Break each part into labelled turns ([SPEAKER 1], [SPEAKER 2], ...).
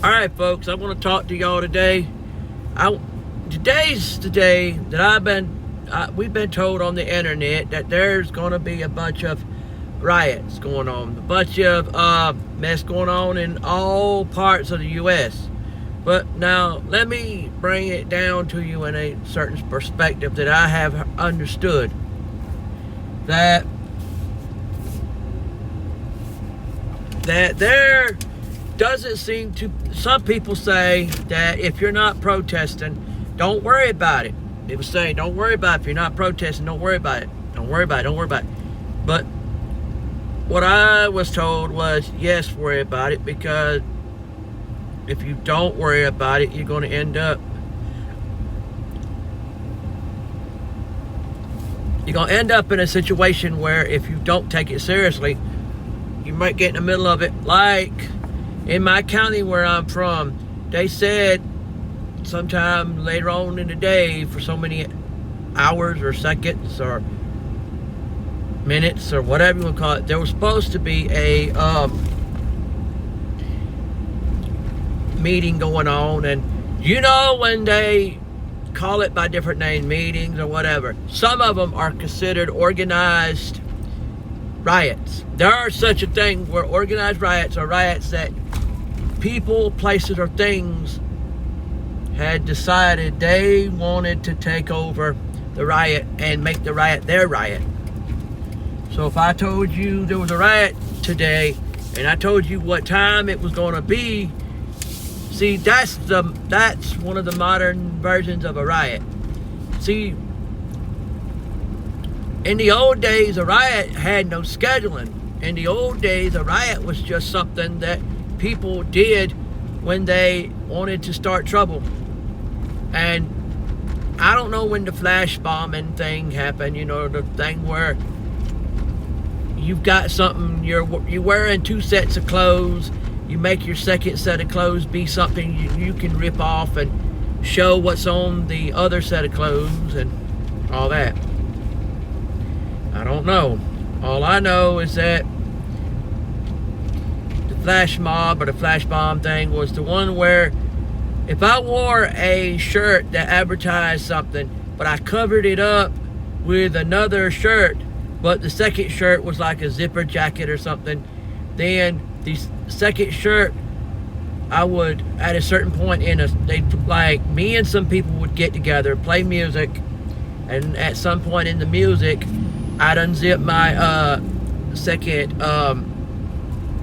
[SPEAKER 1] Alright folks, I want to talk to y'all today. Today's the day that we've been told on the internet that there's going to be a bunch of riots going on. A bunch of mess going on in all parts of the U.S. But now, let me bring it down to you in a certain perspective that I have understood. That there doesn't seem to, some people say that if you're not protesting, don't worry about it. People say, don't worry about it. If you're not protesting, don't worry about it. Don't worry about it. Don't worry about it. But what I was told was, yes, worry about it, because if you don't worry about it, you're going to end up in a situation where if you don't take it seriously, you might get in the middle of it. Like in my county where I'm from, they said sometime later on in the day, for so many hours or seconds or minutes or whatever you want to call it, there was supposed to be a meeting going on. And you know, when they call it by different names, meetings or whatever, some of them are considered organized riots. There are such a thing where organized riots are riots that people, places, or things had decided they wanted to take over the riot and make the riot their riot. So if I told you there was a riot today and I told you what time it was going to be, see, that's one of the modern versions of a riot. See, in the old days, a riot had no scheduling. In the old days, a riot was just something that people did when they wanted to start trouble. And I don't know when the flash bombing thing happened, you know, the thing where you've got something, you're wearing two sets of clothes, you make your second set of clothes be something you can rip off and show what's on the other set of clothes and all that. I don't know. All I know is that the flash mob or the flash bomb thing was the one where if I wore a shirt that advertised something, but I covered it up with another shirt, but the second shirt was like a zipper jacket or something, then the second shirt, I would, at a certain point like me and some people would get together, play music, and at some point in the music, I'd unzip my second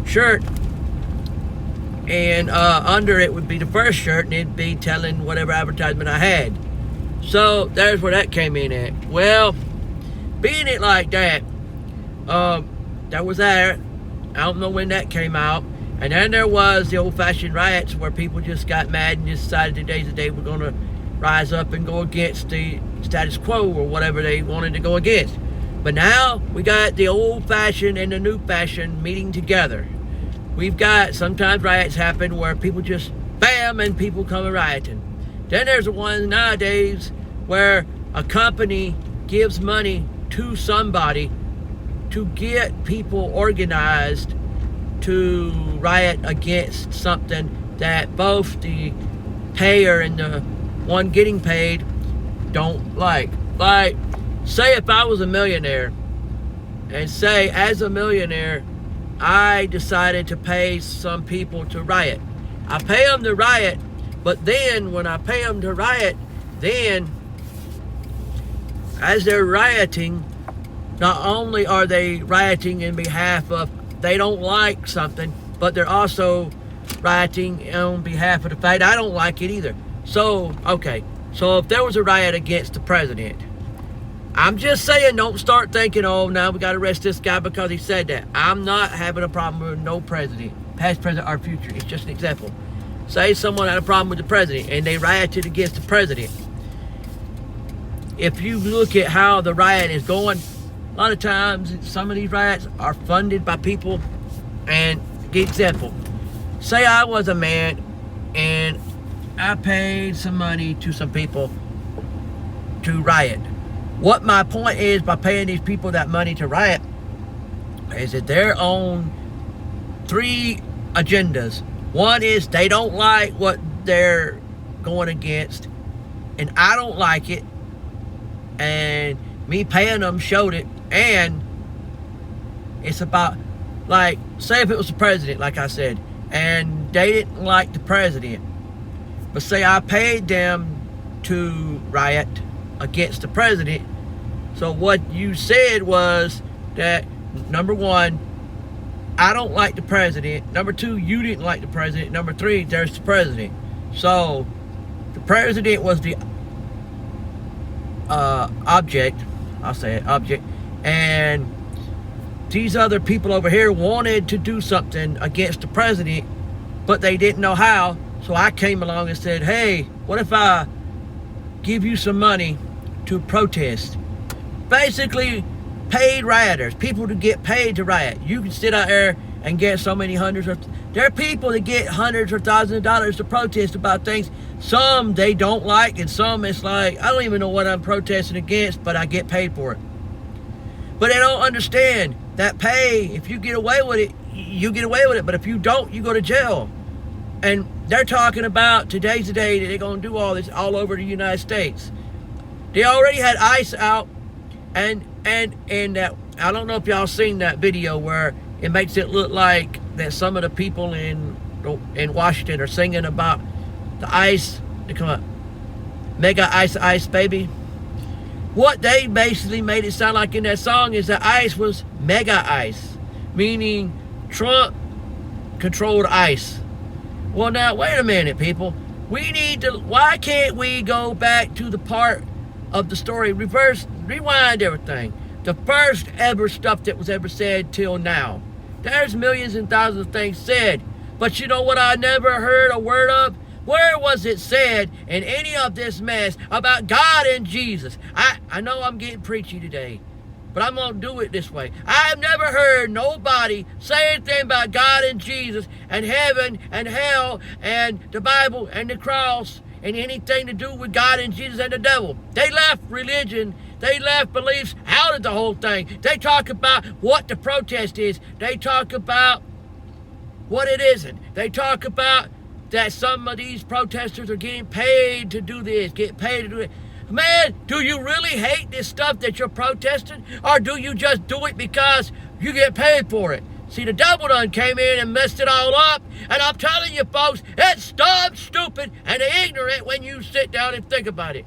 [SPEAKER 1] shirt, and under it would be the first shirt, and it'd be telling whatever advertisement I had. So there's where that came in at. Well, being it like that, that was there. I don't know when that came out. And then there was the old-fashioned riots where people just got mad and just decided today's the day we're going to rise up and go against the status quo or whatever they wanted to go against. But now we got the old-fashioned and the new-fashioned meeting together. We've got sometimes riots happen where people just bam and people come rioting. Then there's the one nowadays where a company gives money to somebody to get people organized to riot against something that both the payer and the one getting paid don't like. Like, say if I was a millionaire, and say as a millionaire, I decided to pay some people to riot. I pay them to riot, but then when I pay them to riot, then as they're rioting, not only are they rioting in behalf of, they don't like something, but they're also rioting on behalf of the fact I don't like it either. So, okay, so if there was a riot against the president, I'm just saying, don't start thinking, oh, now we got to arrest this guy because he said that. I'm not having a problem with no president, past, present, or future. It's just an example. Say someone had a problem with the president and they rioted against the president. If you look at how the riot is going, a lot of times some of these riots are funded by people. And give example, say I was a man and I paid some money to some people to riot. What my point is by paying these people that money to riot is that they're on three agendas. One is they don't like what they're going against, and I don't like it, and me paying them showed it. And it's about, like, say if it was the president, like I said, and they didn't like the president, but say I paid them to riot against the president. So what you said was that, number one, I don't like the president. Number two, you didn't like the president. Number three, there's the president. So the president was the object. I'll say it, object. And these other people over here wanted to do something against the president, but they didn't know how. So I came along and said, hey, what if I give you some money to protest? Basically, paid rioters, people to get paid to riot. You can sit out there and get so many there are people that get hundreds or thousands of dollars to protest about things. Some they don't like, and some it's like, I don't even know what I'm protesting against, but I get paid for it. But they don't understand that pay, if you get away with it, you get away with it. But if you don't, you go to jail. And they're talking about today's the day that they're going to do all this all over the United States. They already had ICE out, and that, I don't know if y'all seen that video where it makes it look like that some of the people in Washington are singing about the ICE. They come up, mega ice, ice baby. What they basically made it sound like in that song is that ICE was mega ice, meaning Trump controlled ICE. Well, now, wait a minute, people. Why can't we go back to the part of the story, rewind everything. The first ever stuff that was ever said till now. There's millions and thousands of things said, but you know what I never heard a word of? Where was it said in any of this mess about God and Jesus? I know I'm getting preachy today, but I'm going to do it this way. I have never heard nobody say anything about God and Jesus and heaven and hell and the Bible and the cross and anything to do with God and Jesus and the devil. They left religion, they left beliefs out of the whole thing. They talk about what the protest is. They talk about what it isn't. They talk about that some of these protesters are getting paid to do this, get paid to do it. Man, do you really hate this stuff that you're protesting? Or do you just do it because you get paid for it? See, the devil done came in and messed it all up. And I'm telling you, folks, it's dumb, stupid, and ignorant when you sit down and think about it.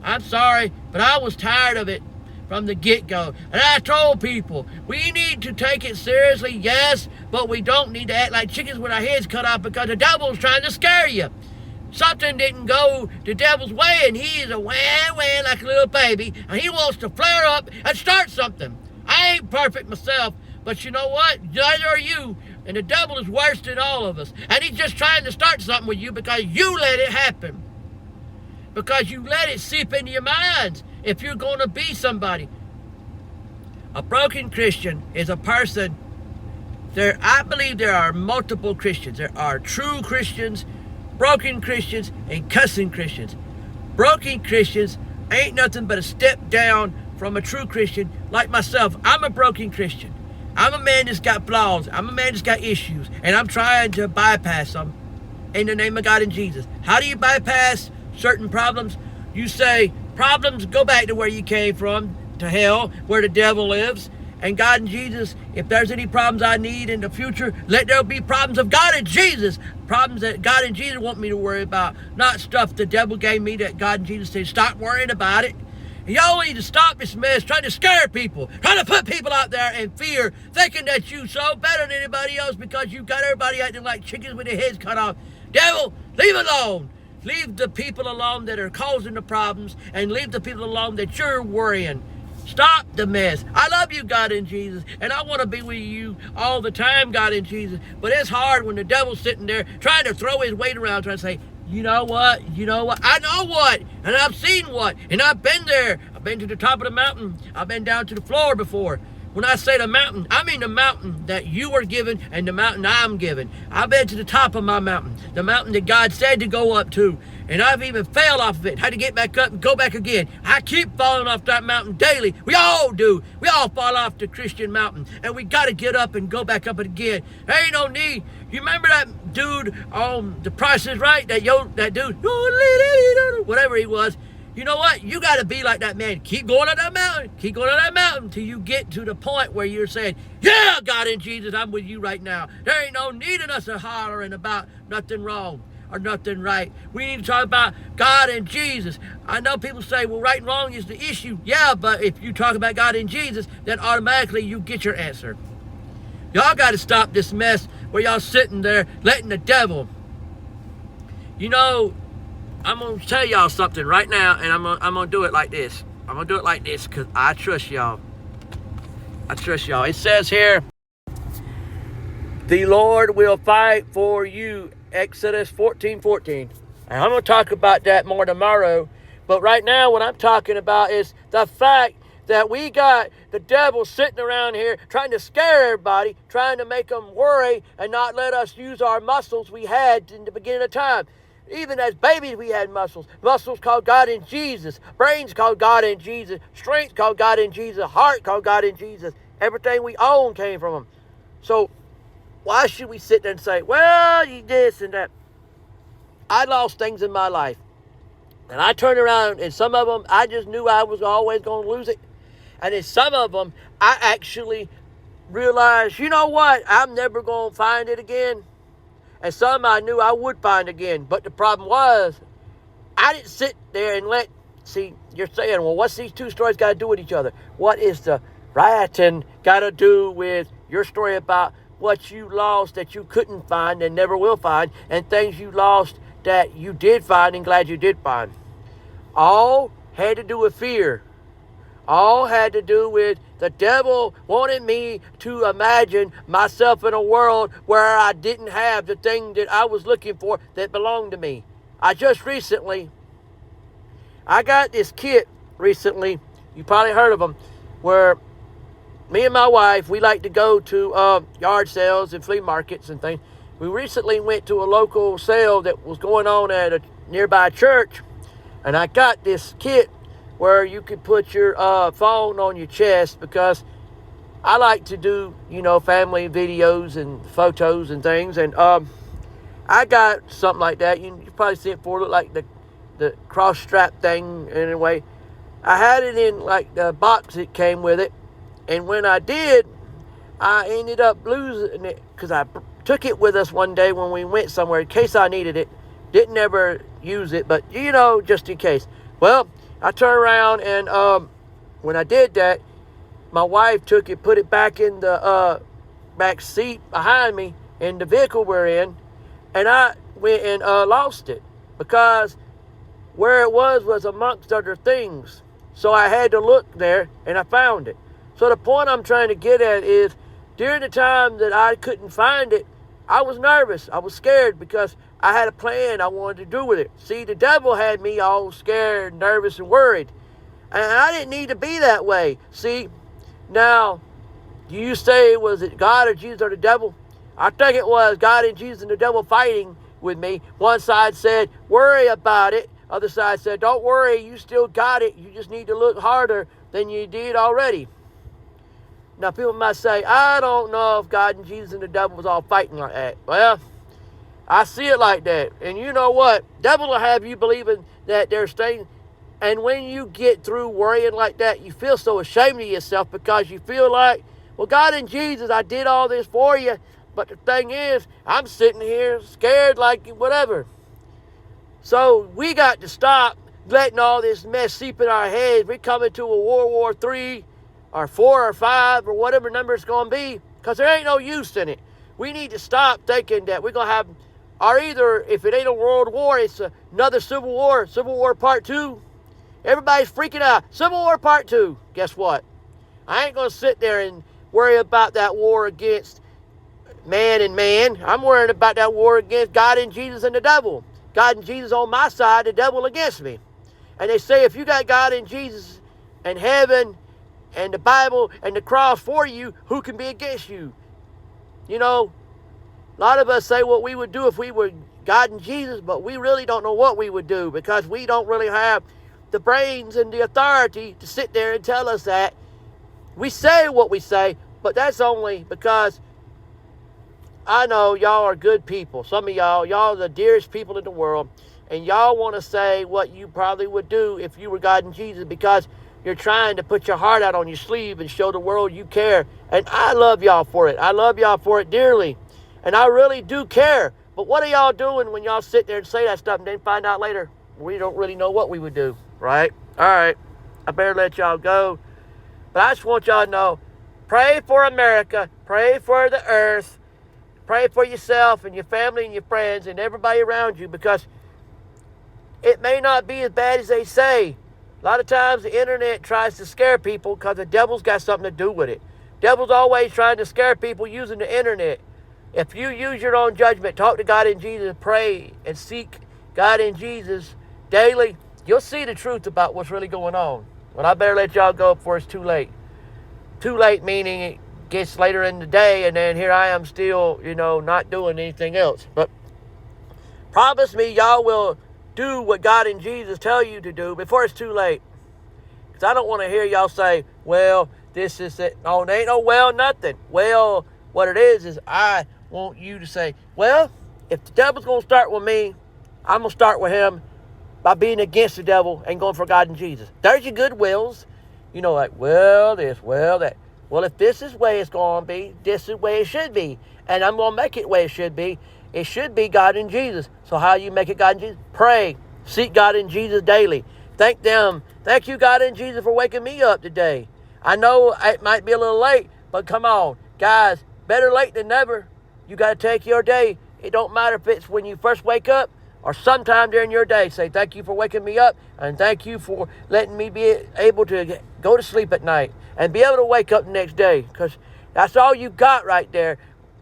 [SPEAKER 1] I'm sorry, but I was tired of it from the get-go. And I told people, we need to take it seriously, yes, but we don't need to act like chickens with our heads cut off because the devil's trying to scare you. Something didn't go the devil's way, and he is a wah like a little baby, and he wants to flare up and start something. I ain't perfect myself, but you know what? Neither are you, and the devil is worse than all of us, and he's just trying to start something with you because you let it happen, because you let it seep into your minds. If you're going to be somebody, a broken Christian is a person. I believe there are multiple Christians. There are true Christians, broken Christians, and cussing Christians. Broken Christians ain't nothing but a step down from a true Christian like myself. I'm a broken Christian. I'm a man that's got flaws. I'm a man that's got issues, and I'm trying to bypass them in the name of God and Jesus. How do you bypass certain problems? You say, problems, go back to where you came from, to hell, where the devil lives. And God and Jesus, if there's any problems I need in the future, let there be problems of God and Jesus. Problems that God and Jesus want me to worry about. Not stuff the devil gave me that God and Jesus said, stop worrying about it. And y'all need to stop this mess, trying to scare people, trying to put people out there in fear, thinking that you so better than anybody else because you got everybody acting like chickens with their heads cut off. Devil, leave it alone. Leave the people alone that are causing the problems, and leave the people alone that you're worrying. Stop the mess. I love you, God and Jesus, and I want to be with you all the time, God and Jesus. But it's hard when the devil's sitting there trying to throw his weight around, trying to say, you know what? I know what, and I've seen what, and I've been there. I've been to the top of the mountain. I've been down to the floor before. When I say the mountain, I mean the mountain that you are given and the mountain I'm given. I've been to the top of my mountain, the mountain that God said to go up to. And I've even fell off of it, had to get back up and go back again. I keep falling off that mountain daily. We all do. We all fall off the Christian mountain. And we got to get up and go back up it again. There ain't no need. You remember that dude on The Price is Right? That dude, whatever he was. You know what? You got to be like that man. Keep going up that mountain. Keep going up that mountain till you get to the point where you're saying, yeah, God and Jesus, I'm with you right now. There ain't no need in us to hollering about nothing wrong or nothing right. We need to talk about God and Jesus. I know people say, well, right and wrong is the issue. Yeah, but if you talk about God and Jesus, then automatically you get your answer. Y'all got to stop this mess where y'all sitting there letting the devil. You know, I'm going to tell y'all something right now, and I'm going to do it like this. I'm going to do it like this because I trust y'all. I trust y'all. It says here, the Lord will fight for you, Exodus 14:14. And I'm going to talk about that more tomorrow. But right now, what I'm talking about is the fact that we got the devil sitting around here trying to scare everybody, trying to make them worry and not let us use our muscles we had in the beginning of time. Even as babies, we had muscles. Muscles called God and Jesus. Brains called God and Jesus. Strength called God and Jesus. Heart called God and Jesus. Everything we own came from Him. So why should we sit there and say, well, you this and that? I lost things in my life. And I turned around, and some of them, I just knew I was always going to lose it. And in some of them, I actually realized, you know what? I'm never going to find it again. And some I knew I would find again. But the problem was, I didn't sit there and see, you're saying, well, what's these two stories got to do with each other? What is the rioting got to do with your story about what you lost that you couldn't find and never will find, and things you lost that you did find and glad you did find? All had to do with fear. All had to do with the devil wanted me to imagine myself in a world where I didn't have the thing that I was looking for that belonged to me. I got this kit recently, you probably heard of them, where me and my wife, we like to go to yard sales and flea markets and things. We recently went to a local sale that was going on at a nearby church, and I got this kit where you could put your phone on your chest, because I like to do, family videos and photos and things. And I got something like that. You probably see it before. It look like the cross strap thing anyway. I had it in like the box it came with it. And when I did, I ended up losing it because I took it with us one day when we went somewhere in case I needed it. Didn't ever use it, but just in case. Well, I turned around, and when I did that, my wife took it, put it back in the back seat behind me in the vehicle we're in, and I went and lost it, because where it was amongst other things. So I had to look there, and I found it. So the point I'm trying to get at is, during the time that I couldn't find it, I was nervous. I was scared because I had a plan I wanted to do with it. See, the devil had me all scared, nervous, and worried. And I didn't need to be that way. See, now, do you say, was it God or Jesus or the devil? I think it was God and Jesus and the devil fighting with me. One side said, worry about it. Other side said, don't worry, you still got it. You just need to look harder than you did already. Now, people might say, I don't know if God and Jesus and the devil was all fighting like that. Well, I see it like that. And you know what? Devil will have you believing that there's things. And when you get through worrying like that, you feel so ashamed of yourself, because you feel like, well, God and Jesus, I did all this for you. But the thing is, I'm sitting here scared like whatever. So we got to stop letting all this mess seep in our heads. We're coming to a World War III or 4 or 5 or whatever number it's going to be, because there ain't no use in it. We need to stop thinking that we're going to have, or either, if it ain't a world war, it's another Civil War Part 2. Everybody's freaking out. Civil War Part 2. Guess what? I ain't going to sit there and worry about that war against man and man. I'm worrying about that war against God and Jesus and the devil. God and Jesus on my side, the devil against me. And they say, if you got God and Jesus and heaven and the Bible and the cross for you, who can be against you? A lot of us say what we would do if we were God and Jesus, but we really don't know what we would do, because we don't really have the brains and the authority to sit there and tell us that. We say what we say, but that's only because I know y'all are good people. Some of y'all are the dearest people in the world. And y'all want to say what you probably would do if you were God and Jesus, because you're trying to put your heart out on your sleeve and show the world you care. And I love y'all for it. I love y'all for it dearly. And I really do care. But what are y'all doing when y'all sit there and say that stuff and then find out later we don't really know what we would do, right? All right. I better let y'all go. But I just want y'all to know, pray for America. Pray for the earth. Pray for yourself and your family and your friends and everybody around you, because it may not be as bad as they say. A lot of times the internet tries to scare people because the devil's got something to do with it. Devil's always trying to scare people using the internet. If you use your own judgment, talk to God in Jesus, pray and seek God in Jesus daily, you'll see the truth about what's really going on. But I better let y'all go before it's too late. Too late meaning it gets later in the day and then here I am still, not doing anything else. But promise me y'all will do what God and Jesus tell you to do before it's too late. Because I don't want to hear y'all say, well, this is it. No, there ain't no well, nothing. Well, what it is I want you to say, well, if the devil's going to start with me, I'm going to start with him by being against the devil and going for God and Jesus. There's your good wills. Like, well, this, well, that. Well, if this is the way it's going to be, this is the way it should be. And I'm going to make it the way it should be. It should be God and Jesus. So how you make it God and Jesus? Pray. Seek God and Jesus daily. Thank them. Thank you, God and Jesus, for waking me up today. I know it might be a little late, but come on. Guys, better late than never. You got to take your day. It don't matter if it's when you first wake up or sometime during your day. Say, thank you for waking me up, and thank you for letting me be able to go to sleep at night and be able to wake up the next day, because that's all you got right there,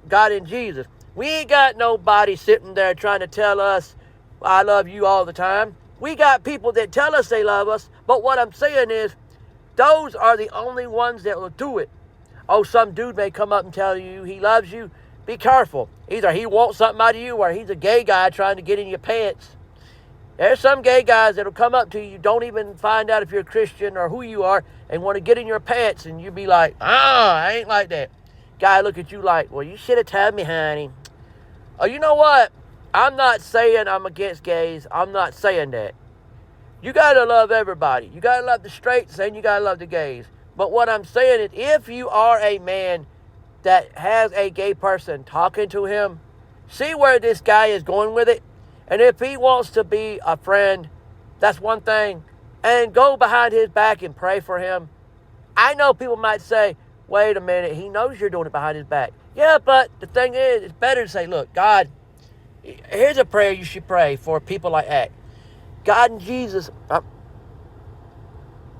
[SPEAKER 1] God and Jesus. We ain't got nobody sitting there trying to tell us, I love you all the time. We got people that tell us they love us, but what I'm saying is, those are the only ones that will do it. Oh, some dude may come up and tell you he loves you. Be careful. Either he wants something out of you or he's a gay guy trying to get in your pants. There's some gay guys that'll come up to you, don't even find out if you're a Christian or who you are, and want to get in your pants, and you be like, I ain't like that. Guy look at you like, well, you should have told me, honey. Oh, you know what? I'm not saying I'm against gays. I'm not saying that. You got to love everybody. You got to love the straights and you got to love the gays. But what I'm saying is, if you are a man that has a gay person talking to him, see where this guy is going with it. And if he wants to be a friend, that's one thing. And go behind his back and pray for him. I know people might say, wait a minute, he knows you're doing it behind his back. Yeah, but the thing is, it's better to say, look, God, here's a prayer you should pray for people like that. God and Jesus,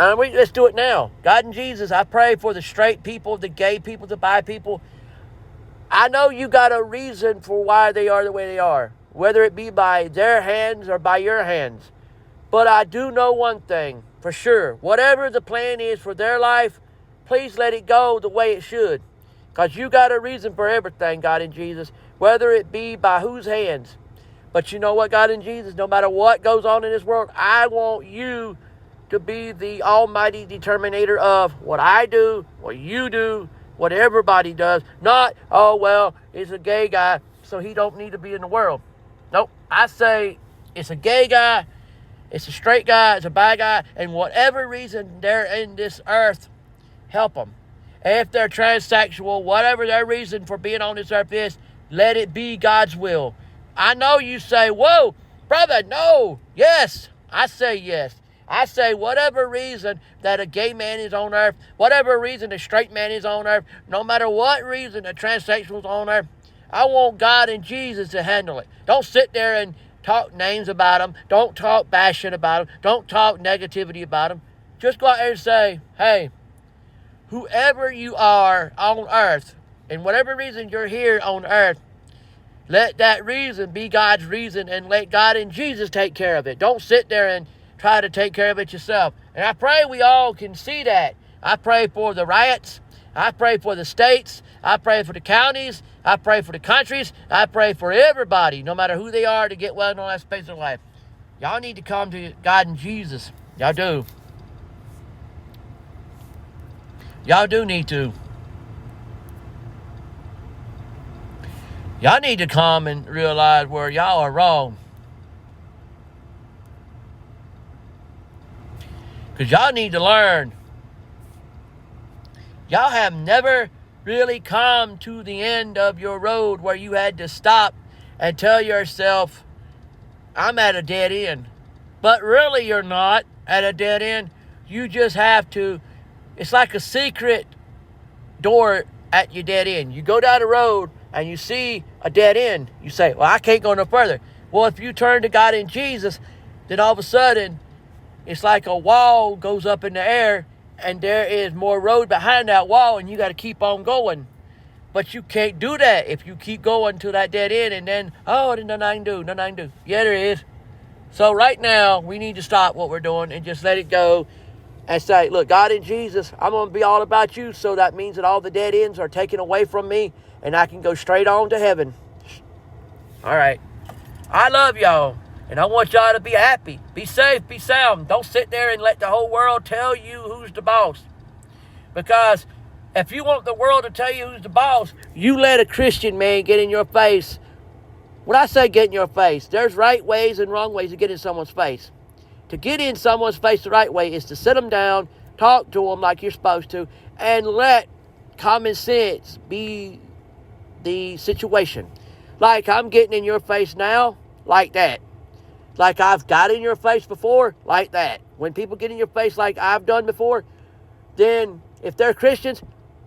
[SPEAKER 1] let's do it now. God and Jesus, I pray for the straight people, the gay people, the bi people. I know you got a reason for why they are the way they are, whether it be by their hands or by your hands. But I do know one thing for sure. Whatever the plan is for their life, please let it go the way it should. Because you got a reason for everything, God and Jesus, whether it be by whose hands. But you know what, God and Jesus, no matter what goes on in this world, I want you to be the almighty determinator of what I do, what you do, what everybody does. Not, oh, well, he's a gay guy, so he don't need to be in the world. Nope. I say it's a gay guy, it's a straight guy, it's a bi guy, and whatever reason they're in this earth, help them. And if they're transsexual, whatever their reason for being on this earth is, let it be God's will. I know you say, whoa, brother, no. Yes, I say yes. I say whatever reason that a gay man is on earth, whatever reason a straight man is on earth, no matter what reason a transsexual is on earth, I want God and Jesus to handle it. Don't sit there and talk names about them. Don't talk bashing about them. Don't talk negativity about them. Just go out there and say, hey, whoever you are on earth, and whatever reason you're here on earth, let that reason be God's reason, and let God and Jesus take care of it. Don't sit there and try to take care of it yourself. And I pray we all can see that. I pray for the riots. I pray for the states. I pray for the counties. I pray for the countries. I pray for everybody, no matter who they are, to get well in all that space of life. Y'all need to come to God and Jesus. Y'all do. Y'all do need to. Y'all need to come and realize where y'all are wrong. Because y'all need to learn. Y'all have never really come to the end of your road where you had to stop and tell yourself, I'm at a dead end. But really you're not at a dead end. You just have to, it's like a secret door at your dead end. You go down the road and you see a dead end. You say, well, I can't go no further. Well, if you turn to God in Jesus, then all of a sudden, it's like a wall goes up in the air and there is more road behind that wall and you got to keep on going. But you can't do that if you keep going to that dead end and then, oh, there's nothing I can do, nothing I can do. Yeah, there is. So right now, we need to stop what we're doing and just let it go and say, look, God in Jesus, I'm going to be all about you. So that means that all the dead ends are taken away from me and I can go straight on to heaven. All right. I love y'all. And I want y'all to be happy. Be safe, be sound. Don't sit there and let the whole world tell you who's the boss. Because if you want the world to tell you who's the boss, you let a Christian man get in your face. When I say get in your face, there's right ways and wrong ways to get in someone's face. To get in someone's face the right way is to sit them down, talk to them like you're supposed to, and let common sense be the situation. Like I'm getting in your face now, like that. Like I've got in your face before, like that. When people get in your face like I've done before, then if they're Christians,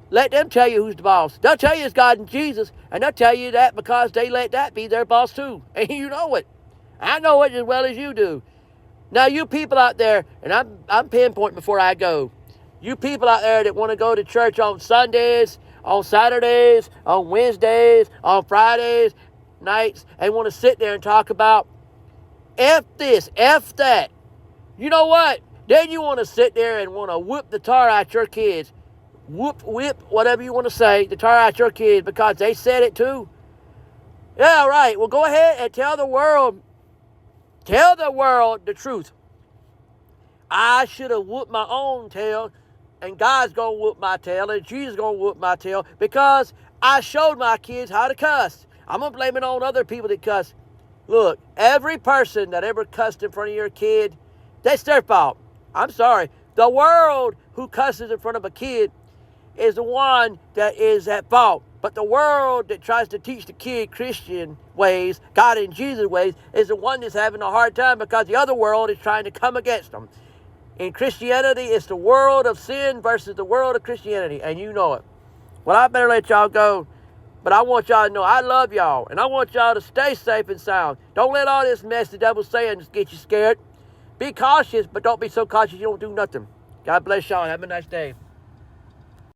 [SPEAKER 1] let them tell you who's the boss. They'll tell you it's God and Jesus, and they'll tell you that because they let that be their boss too. And you know it. I know it as well as you do. Now you people out there, and I'm pinpointing before I go. You people out there that want to go to church on Sundays, on Saturdays, on Wednesdays, on Fridays nights, and want to sit there and talk about F this, F that. You know what? Then you want to sit there and want to whip the tar out your kids. Whip, whatever you want to say, the tar out your kids because they said it too. Yeah, right. Well, go ahead and tell the world the truth. I should have whooped my own tail, and God's going to whoop my tail, and Jesus is going to whoop my tail because I showed my kids how to cuss. I'm going to blame it on other people that cuss. Look, every person that ever cussed in front of your kid, that's their fault. I'm sorry. The world who cusses in front of a kid is the one that is at fault. But the world that tries to teach the kid Christian ways, God and Jesus ways, is the one that's having a hard time because the other world is trying to come against them. In Christianity, it's the world of sin versus the world of Christianity, and you know it. Well, I better let y'all go. But I want y'all to know I love y'all. And I want y'all to stay safe and sound. Don't let all this mess the devil's saying just get you scared. Be cautious, but don't be so cautious you don't do nothing. God bless y'all. Have a nice day.